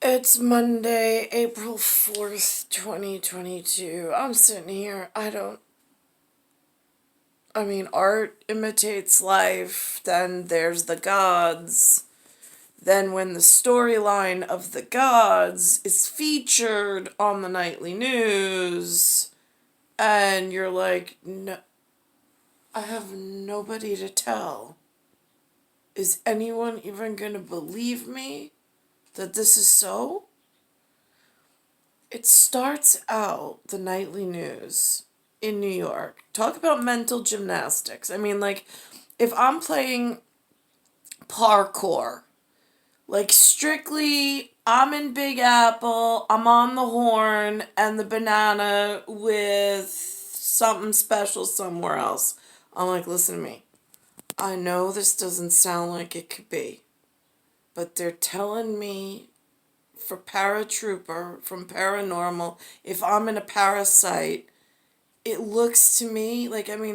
It's Monday, April 4th, 2022. I'm sitting here. Art imitates life. Then there's the gods. Then, when the storyline of the gods is featured on the nightly news, and you're like, no, I have nobody to tell. Is anyone even going to believe me that this is so? It starts out the nightly news in New York. Talk about mental gymnastics. If I'm playing parkour, strictly, I'm in Big Apple, I'm on the horn, and the banana with something special somewhere else. I'm like, listen to me. I know this doesn't sound like it could be, but they're telling me for paratrooper from paranormal, if I'm in a parasite, it looks to me like, you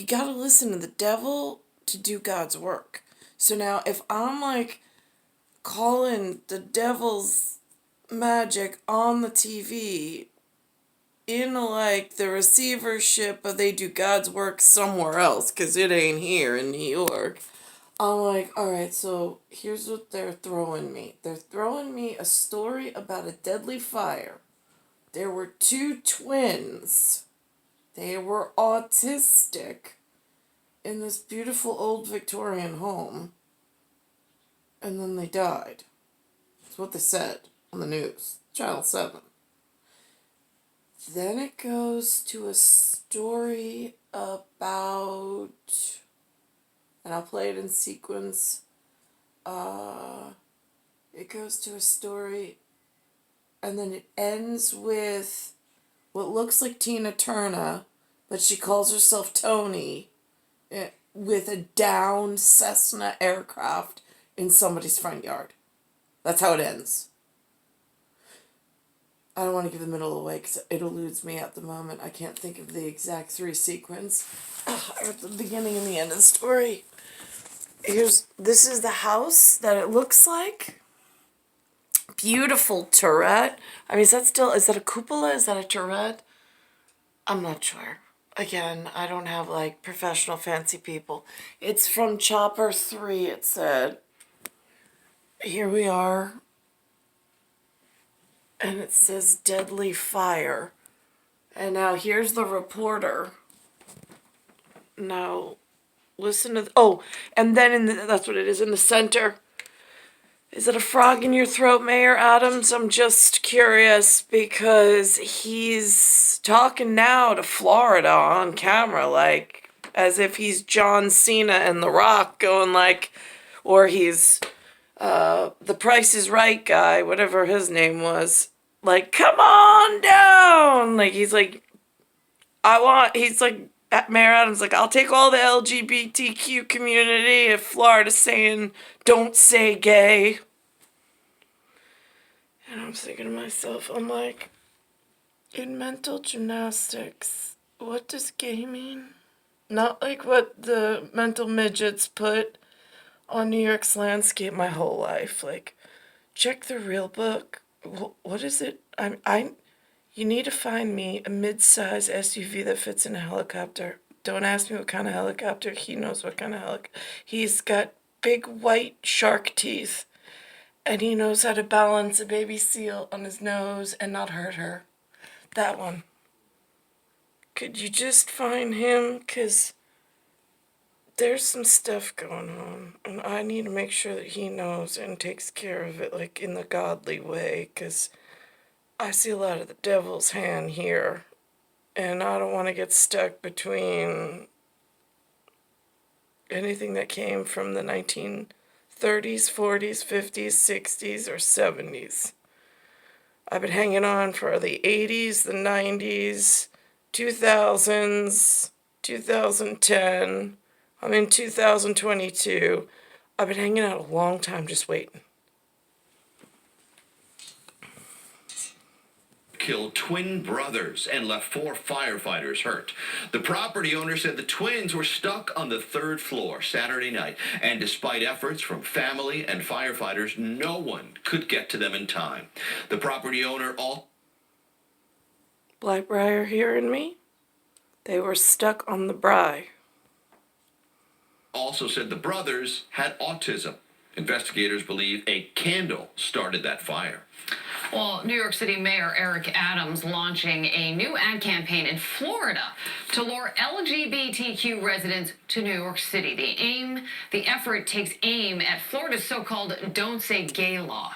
gotta listen to the devil to do God's work. So now if I'm calling the devil's magic on the TV in the receivership, but they do God's work somewhere else because it ain't here in New York. I'm like, all right, so here's what they're throwing me. They're throwing me a story about a deadly fire. There were two twins. They were autistic in this beautiful old Victorian home. And then they died. That's what they said on the news. Channel 7. Then it goes to a story about... and I'll play it in sequence. It goes to a story, and then it ends with what looks like Tina Turner, but she calls herself TONI, with a downed Cessna aircraft in somebody's front yard. That's how it ends. I don't want to give the middle away because it eludes me at the moment. I can't think of the exact three sequence. At the beginning and the end of the story. This is the house that it looks like. Beautiful turret. Is that a cupola? Is that a turret? I'm not sure. Again, I don't have professional fancy people. It's from Chopper 3, it said. Here we are. And it says deadly fire. And now here's the reporter. Now, listen to... and then that's what it is in the center. Is it a frog in your throat, Mayor Adams? I'm just curious because he's talking now to Florida on camera, as if he's John Cena and The Rock going or he's the Price is Right guy, whatever his name was. Come on down! He's Mayor Adams, I'll take all the LGBTQ community if Florida's saying, don't say gay. And I'm thinking to myself, in mental gymnastics, what does gay mean? Not what the mental midgets put on New York's landscape my whole life. Check the real book. What is it? You need to find me a mid-size SUV that fits in a helicopter. Don't ask me what kind of helicopter. He knows what kind of helicopter. He's got big white shark teeth. And he knows how to balance a baby seal on his nose and not hurt her. That one. Could you just find him? Because there's some stuff going on. And I need to make sure that he knows and takes care of it, in the godly way. Because I see a lot of the devil's hand here, and I don't want to get stuck between anything that came from the 1930s, 40s, 50s, 60s, or 70s. I've been hanging on for the 80s, the 90s, 2000s, 2010. I'm in 2022. I've been hanging out a long time just waiting. killed twin brothers and left 4 firefighters hurt. The property owner said the twins were stuck on the 3rd floor Saturday night, and despite efforts from family and firefighters, no one could get to them in time. The property owner Black Briar hearing me? They were stuck on the Brei. also said the brothers had autism. Investigators believe a candle started that fire. Well, New York City Mayor Eric Adams launching a new ad campaign in Florida to lure LGBTQ residents to New York City. The effort takes aim at Florida's so-called Don't Say Gay law.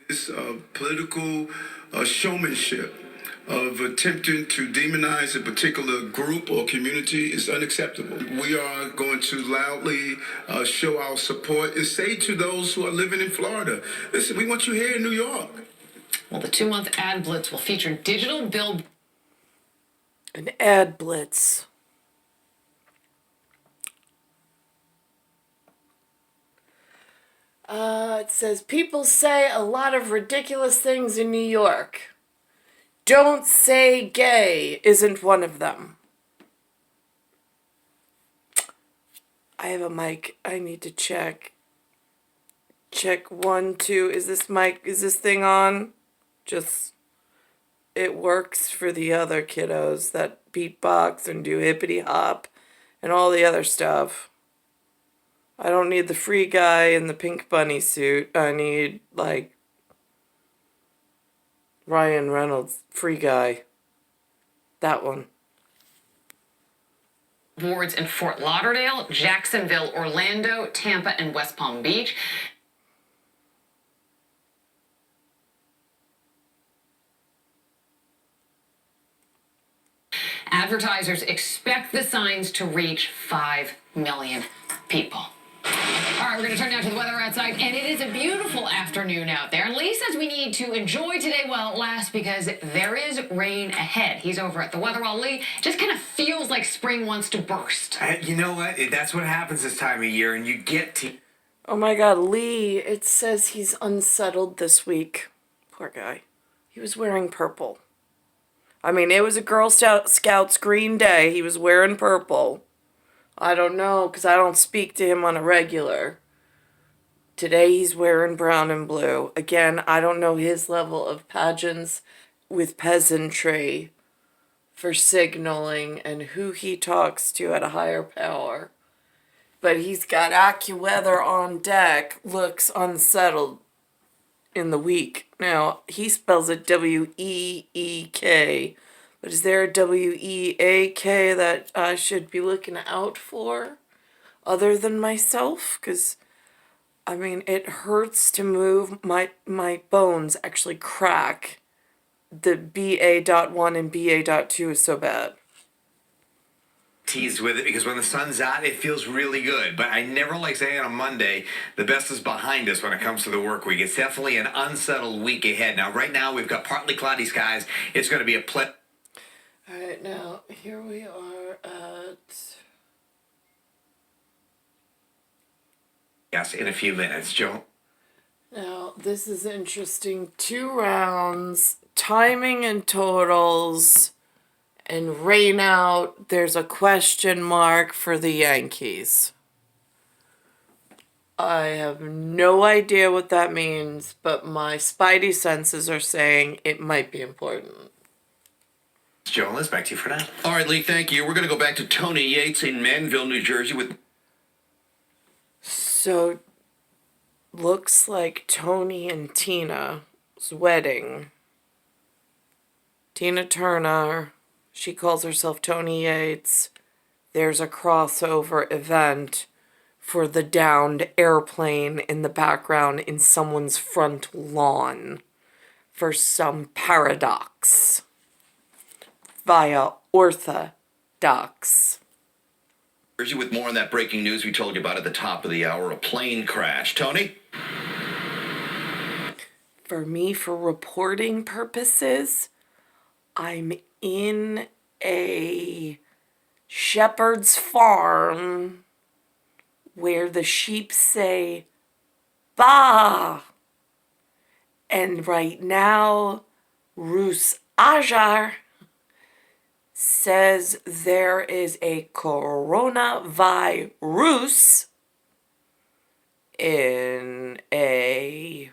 This political showmanship of attempting to demonize a particular group or community is unacceptable. We are going to loudly show our support and say to those who are living in Florida, listen, we want you here in New York. Well, the 2-month ad blitz will feature digital An ad blitz. It says, people say a lot of ridiculous things in New York. Don't say gay isn't one of them. I have a mic. I need to check. Check 1, 2. Is this thing on? It works for the other kiddos that beatbox and do hippity hop and all the other stuff. I don't need the free guy in the pink bunny suit. I need, Ryan Reynolds, free guy. That one. Wards in Fort Lauderdale, Jacksonville, Orlando, Tampa, and West Palm Beach. Advertisers expect the signs to reach 5 million people. All right, we're going to turn now to the weather outside, and it is a beautiful afternoon out there. And Lee says we need to enjoy today while it lasts because there is rain ahead. He's over at the weather wall. Lee, just kind of feels like spring wants to burst. You know what? That's what happens this time of year, and you get to... Oh my God, Lee, it says he's unsettled this week. Poor guy. He was wearing purple. I mean, it was a Girl Scouts green day. He was wearing purple. I don't know, because I don't speak to him on a regular. Today he's wearing brown and blue. Again, I don't know his level of pageants with peasantry for signaling and who he talks to at a higher power. But he's got AccuWeather on deck, looks unsettled in the week. Now, he spells it W-E-E-K. But is there a W-E-A-K that I should be looking out for other than myself? Because, I mean, it hurts to move. My bones actually crack. The BA.1 and BA.2 is so bad. Teased with it because when the sun's out, it feels really good. But I never like saying on Monday, the best is behind us when it comes to the work week. It's definitely an unsettled week ahead. Now, right now, we've got partly cloudy skies. It's going to be a All right, now, here we are at... Yes, in a few minutes, Joe. Now, this is interesting. 2 rounds, timing and totals, and rain out. There's a question mark for the Yankees. I have no idea what that means, but my spidey senses are saying it might be important. Joe, let's back to you for now. All right, Lee, thank you. We're going to go back to Tony Yates in Manville, New Jersey with... So, looks like Tony and Tina's wedding. Tina Turner, she calls herself Tony Yates. There's a crossover event for the downed airplane in the background in someone's front lawn for some paradox via Orthodox. With more on that breaking news we told you about at the top of the hour, a plane crash. Tony? For me, for reporting purposes, I'm in a shepherd's farm where the sheep say, "Bah!" And right now, Rus Ajar says there is a coronavirus in a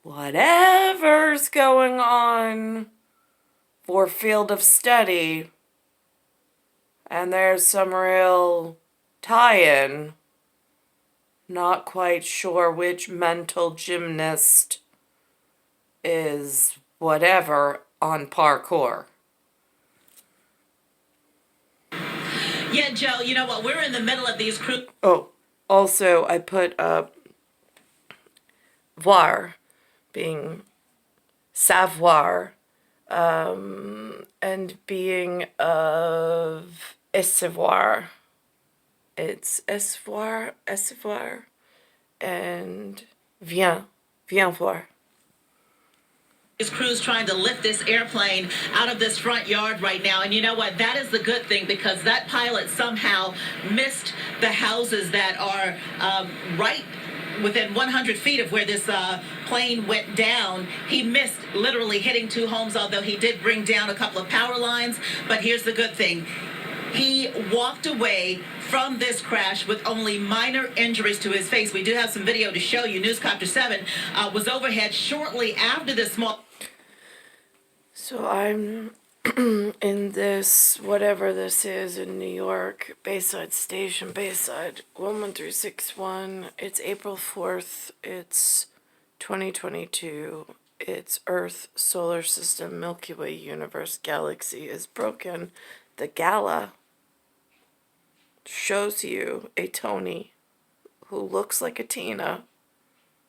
whatever's going on for field of study, and there's some real tie-in. Not quite sure which mental gymnast is whatever on parkour. Yeah, Joe, you know what? We're in the middle of these cruise. Oh, also I put up Voir being savoir, and being of essevoir. It's essevoir, and Vien Voir. These crews trying to lift this airplane out of this front yard right now. And you know what? That is the good thing, because that pilot somehow missed the houses that are right within 100 feet of where this plane went down. He missed literally hitting 2 homes, although he did bring down a couple of power lines. But here's the good thing. He walked away from this crash with only minor injuries to his face. We do have some video to show you. Newscopter 7 was overhead shortly after this small... So I'm in this, whatever this is, in New York, Bayside Station, Bayside, 11361. It's April 4th. It's 2022. It's Earth, Solar System, Milky Way, Universe, Galaxy is broken. The gala shows you a TONI who looks like a Tina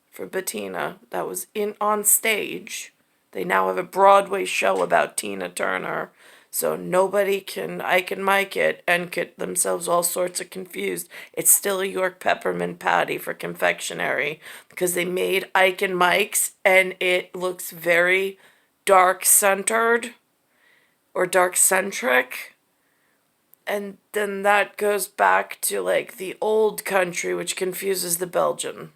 for Bettina that was on stage. They now have a Broadway show about Tina Turner, so nobody can Ike and Mike it and get themselves all sorts of confused. It's still a York peppermint patty for confectionery, because they made Ike and Mike's and it looks very dark centered or dark centric. And then that goes back to like the old country, which confuses the Belgian.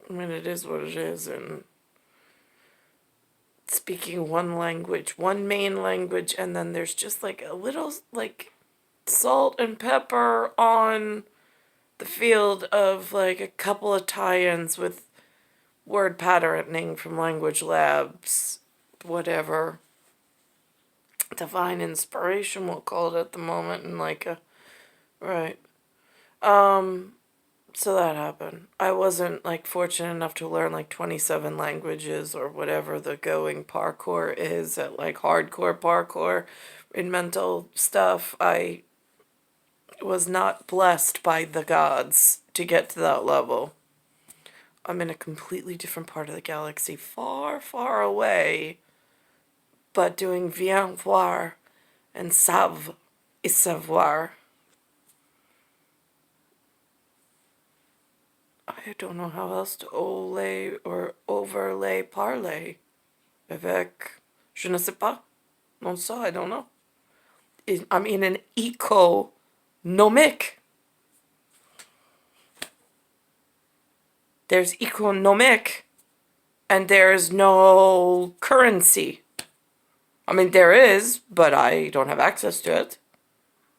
I mean, it is what it is, and speaking one language, one main language, and then there's just like a little like salt and pepper on the field of like a couple of tie-ins with word patterning from Language Labs, whatever. Divine inspiration, we'll call it at the moment, and like a, right. So that happened. I wasn't like fortunate enough to learn like 27 languages or whatever the going parkour is at like hardcore parkour in mental stuff. I was not blessed by the gods to get to that level. I'm in a completely different part of the galaxy, far, far away, but doing Vien Voir and Sav is Savoir. I don't know how else to overlay parler avec, je ne sais pas, non ça, I don't know. I'm in an economic. There's economic and there's no currency. I mean, there is, but I don't have access to it.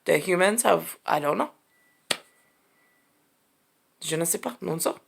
The humans have, I don't know. Je ne sais pas, non ça.